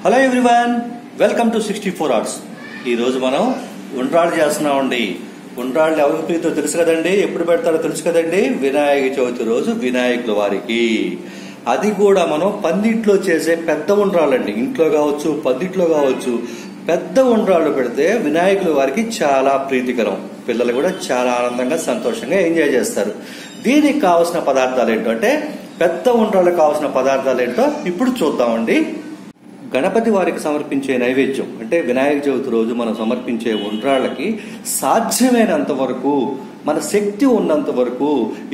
Hello everyone, welcome to 64 hours. ఈ రోజు మనం ఉండ్రాళ్ళు చేస్తున్నామండి. ఉండ్రాళ్ళు ఎవరికి ప్రీతో తెలుసు కదండి, ఎప్పుడు పెడతారో తెలుసు కదండి. వినాయక చవితి రోజు వినాయకుల వారికి. అది కూడా మనం పందిట్లో చేసే పెద్ద ఉండ్రాళ్ళండి. ఇంట్లో కావచ్చు, పందిట్లో కావచ్చు. పెద్ద ఉండ్రాళ్ళు పెడితే వినాయకుల వారికి చాలా ప్రీతికరం. పిల్లలు కూడా చాలా ఆనందంగా సంతోషంగా ఎంజాయ్ చేస్తారు. దీనికి కావాల్సిన పదార్థాలు ఏంటో, అంటే పెద్ద ఉండ్రాళ్ళకు కావాల్సిన పదార్థాలు ఏంటో ఇప్పుడు చూద్దామండి. గణపతి వారికి సమర్పించే నైవేద్యం అంటే వినాయక చవితి రోజు మనం సమర్పించే ఉండ్రాళ్ళకి సాధ్యమైనంత వరకు, మన శక్తి ఉన్నంత వరకు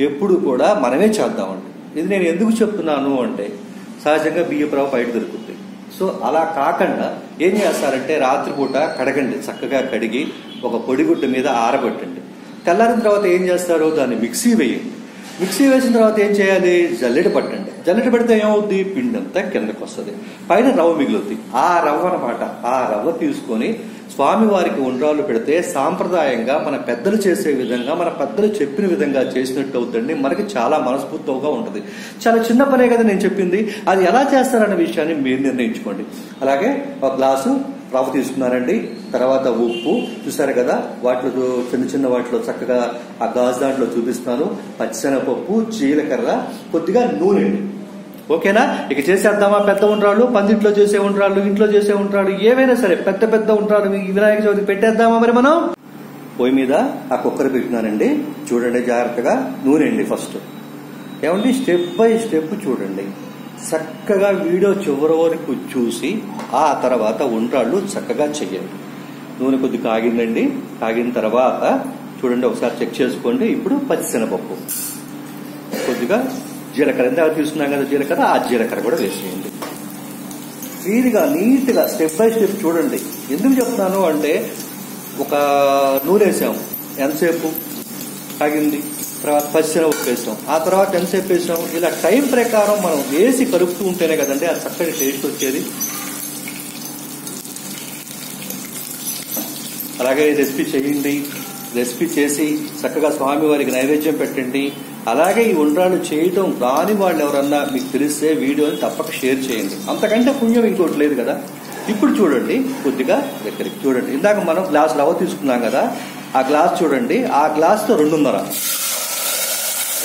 ఎప్పుడు కూడా మనమే చేద్దామండి. ఇది నేను ఎందుకు చెప్తున్నాను అంటే, సహజంగా బియ్యపు బయట దొరుకుతుంది. సో అలా కాకుండా ఏం చేస్తారంటే, రాత్రిపూట కడగండి, చక్కగా కడిగి ఒక పొడిగుడ్డ మీద ఆరబెట్టండి. తెల్లారిన తర్వాత ఏం చేస్తారు, దాన్ని మిక్సీ వేయండి. మిక్సీ వేసిన తర్వాత ఏం చేయాలి, జల్లెడ పట్టండి. జల్లెడ పెడితే ఏమవుద్ది, పిండి అంతా కిందకు వస్తుంది, పైన రవ్వ మిగులుద్ది. ఆ రవ్వ అనమాట, ఆ రవ్వ తీసుకొని స్వామివారికి ఉండ్రాళ్ళు పెడితే సాంప్రదాయంగా మన పెద్దలు చేసే విధంగా, మన పెద్దలు చెప్పిన విధంగా చేసినట్టు అవుతుందండి. మనకి చాలా మనస్ఫూర్తిగా ఉంటుంది. చాలా చిన్న పనే కదా నేను చెప్పింది. అది ఎలా చేస్తారన్న విషయాన్ని మీరు నిర్ణయించుకోండి. అలాగే ఒక గ్లాసు రవ్వ తీసుకున్నారండి. తర్వాత ఉప్పు చూసారు కదా, వాటిలో చిన్న చిన్న వాటిలో చక్కగా ఆ గాజు దాంట్లో చూపిస్తున్నాను. పచ్చిశనగపప్పు, జీలకర్ర, కొద్దిగా నూనె. ఓకేనా? ఇక చేసేద్దామా పెద్ద ఉండ్రాళ్ళు, పందిట్లో చేసే ఉండ్రాళ్ళు, ఇంట్లో చేసే ఉండ్రాళ్ళు, ఏవైనా సరే పెద్ద పెద్ద ఉండ్రాళ్ళు వినాయక చవితికి పెట్టేద్దామా మరి మనం. పొయ్యి మీద ఆ కుక్కర్ పెట్టినానండి. చూడండి జాగ్రత్తగా, నూనె అండి ఫస్ట్. ఏమండి, స్టెప్ బై స్టెప్ చూడండి. చక్కగా వీడియో చివరి వరకు చూసి ఆ తర్వాత ఉండ్రాళ్ళు చక్కగా చెయ్యండి. నూనె కొద్ది కాగిందండి. కాగిన తర్వాత చూడండి, ఒకసారి చెక్ చేసుకోండి. ఇప్పుడు పచ్చిశనగపప్పు, కొద్దిగా జీలకర్ర, ఎంత తీసుకున్నాం కదా జీలకర్ర, ఆ జీలకర్ర కూడా వేసేయండి. క్లీన్గా నీట్గా స్టెప్ బై స్టెప్ చూడండి. ఎందుకు చెప్తున్నాను అంటే, ఒక నూనె వేసాం, ఎంతసేపు కాగింది, తర్వాత పచ్చిశనగపప్పు వేసాం, ఆ తర్వాత ఎంతసేపు వేసాం, ఇలా టైం ప్రకారం మనం వేసి కలుపుతూ ఉంటేనే కదండి ఆ చక్కటి టేస్ట్ వచ్చేది. అలాగే రెసిపీ చేయండి. రెసిపీ చేసి చక్కగా స్వామివారికి నైవేద్యం పెట్టండి. అలాగే ఈ ఉండ్రాళ్ళు చేయటం రాని వాళ్ళు ఎవరన్నా మీకు తెలిస్తే వీడియోని తప్పక షేర్ చేయండి. అంతకంటే పుణ్యం ఇంకోటి లేదు కదా. ఇప్పుడు చూడండి, కొద్దిగా దగ్గరికి చూడండి. ఇందాక మనం గ్లాస్ రవ్వ తీసుకున్నాం కదా, ఆ గ్లాస్ చూడండి, ఆ గ్లాస్తో 2.5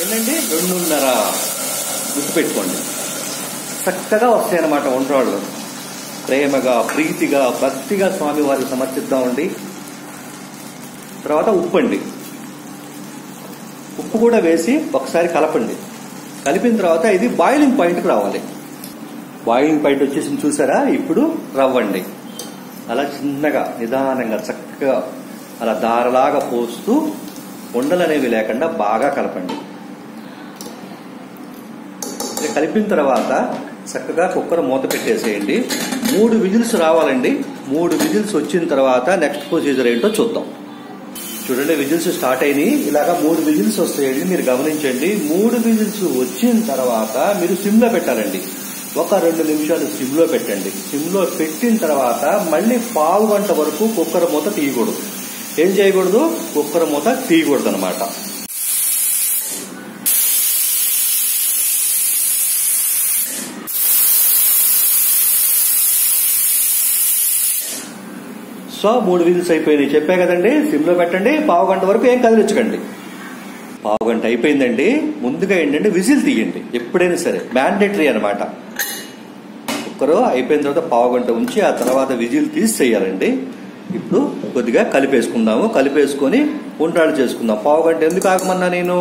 ఏంటండి, 2.5 గుర్తుపెట్టుకోండి. చక్కగా వస్తాయన్నమాట ఉండ్రాళ్ళు. ప్రేమగా, ప్రీతిగా, భక్తిగా స్వామివారికి సమర్పిద్దామండి. తర్వాత ఉప్పు అండి, ఉప్పు కూడా వేసి ఒకసారి కలపండి. కలిపిన తర్వాత ఇది బాయిలింగ్ పాయింట్కి రావాలి. బాయిలింగ్ పాయింట్ వచ్చేసి చూసారా. ఇప్పుడు రవ్వండి, అలా చిన్నగా నిదానంగా చక్కగా అలా దారలాగా పోస్తూ ఉండలు అనేవి లేకుండా బాగా కలపండి. కలిపిన తర్వాత చక్కగా కుక్కర్ మూత పెట్టేసేయండి. 3 విజిల్స్ రావాలండి. 3 విజిల్స్ వచ్చిన తర్వాత నెక్స్ట్ ప్రొసీజర్ ఏంటో చూద్దాం. చూడండి, విజిల్స్ స్టార్ట్ అయినాయి. ఇలాగా 3 విజిల్స్ వస్తాయండి, మీరు గమనించండి. 3 విజిల్స్ వచ్చిన తర్వాత మీరు సిమ్లో పెట్టాలండి. ఒక 2 నిమిషాలు సిమ్లో పెట్టండి. సిమ్లో పెట్టిన తర్వాత మళ్ళీ పావు గంట వరకు కుక్కర్ మూత తీయకూడదు. ఏం చేయకూడదు, కుక్కర్ మూత తీయకూడదు అనమాట. సో 3 విజిల్స్ అయిపోయినాయి, చెప్పే కదండి. సిమ్లో పెట్టండి, పావు గంట వరకు ఏం కదిలించకండి. పావు గంట అయిపోయిందండి. ముందుగా ఏంటంటే విజిల్ తీయండి. ఎప్పుడైనా సరే మ్యాండేటరీ అనమాట. కుక్కరు అయిపోయిన తర్వాత పావు గంట ఉంచి ఆ తర్వాత విజిల్ తీసి చేయాలండి. ఇప్పుడు కొద్దిగా కలిపేసుకుందాము. కలిపేసుకొని ఉండ్రాళ్ళు చేసుకుందాం. పావు గంట ఎందుకు ఆగమన్నా నేను,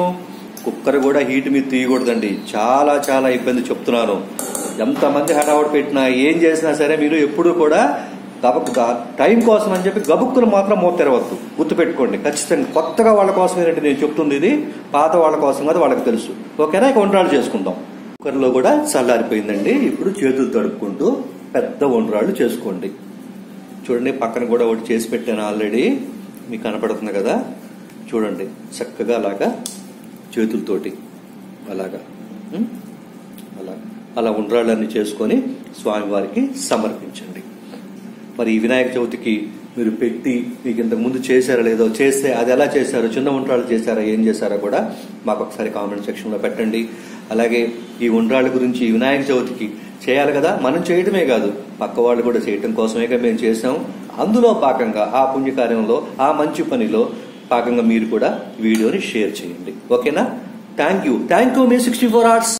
కుక్కర్ కూడా హీట్ మీద తీయకూడదండి. చాలా చాలా ఇబ్బంది చెప్తున్నాను. ఎంతమంది హడావుడి పెట్టినా ఏం చేసినా సరే మీరు ఎప్పుడు కూడా టైం కోసం అని చెప్పి గబుక్కులు మాత్రం మూత తెరవద్దు. గుర్తుపెట్టుకోండి ఖచ్చితంగా. కొత్తగా వాళ్ళ కోసమేనంటే నేను చెప్తుంది, ఇది పాత వాళ్ళ కోసం కదా, వాళ్ళకి తెలుసు. ఓకేనా? ఇక ఉండ్రాళ్ళు చేసుకుందాం. కుక్కర్లో కూడా చల్లారిపోయిందండి. ఇప్పుడు చేతులు తడుపుకుంటూ పెద్ద ఉండ్రాళ్ళు చేసుకోండి. చూడండి, పక్కన కూడా ఒకటి చేసి పెట్టాను ఆల్రెడీ, మీకు కనపడుతుంది కదా. చూడండి, చక్కగా అలాగా చేతులతోటి అలాగా అలా ఉండ్రాళ్ళన్నీ చేసుకొని స్వామివారికి సమర్పించండి. మరి ఈ వినాయక చవితికి మీరు పెట్టి మీకు ఇంతకు ముందు చేశారా లేదో, చేస్తే అది ఎలా చేశారో, చిన్న ఉండ్రాళ్ళు చేశారా, ఏం చేశారో కూడా మాకు ఒకసారి కామెంట్ సెక్షన్లో పెట్టండి. అలాగే ఈ ఉండ్రాళ్ళ గురించి, వినాయక చవితికి చేయాలి కదా. మనం చేయటమే కాదు, పక్క వాళ్ళు కూడా చేయటం కోసమే మేము చేసాం. అందులో భాగంగా ఆ పుణ్యకార్యంలో, ఆ మంచి పనిలో భాగంగా మీరు కూడా వీడియోని షేర్ చేయండి. ఓకేనా? Thank you me 64 hours.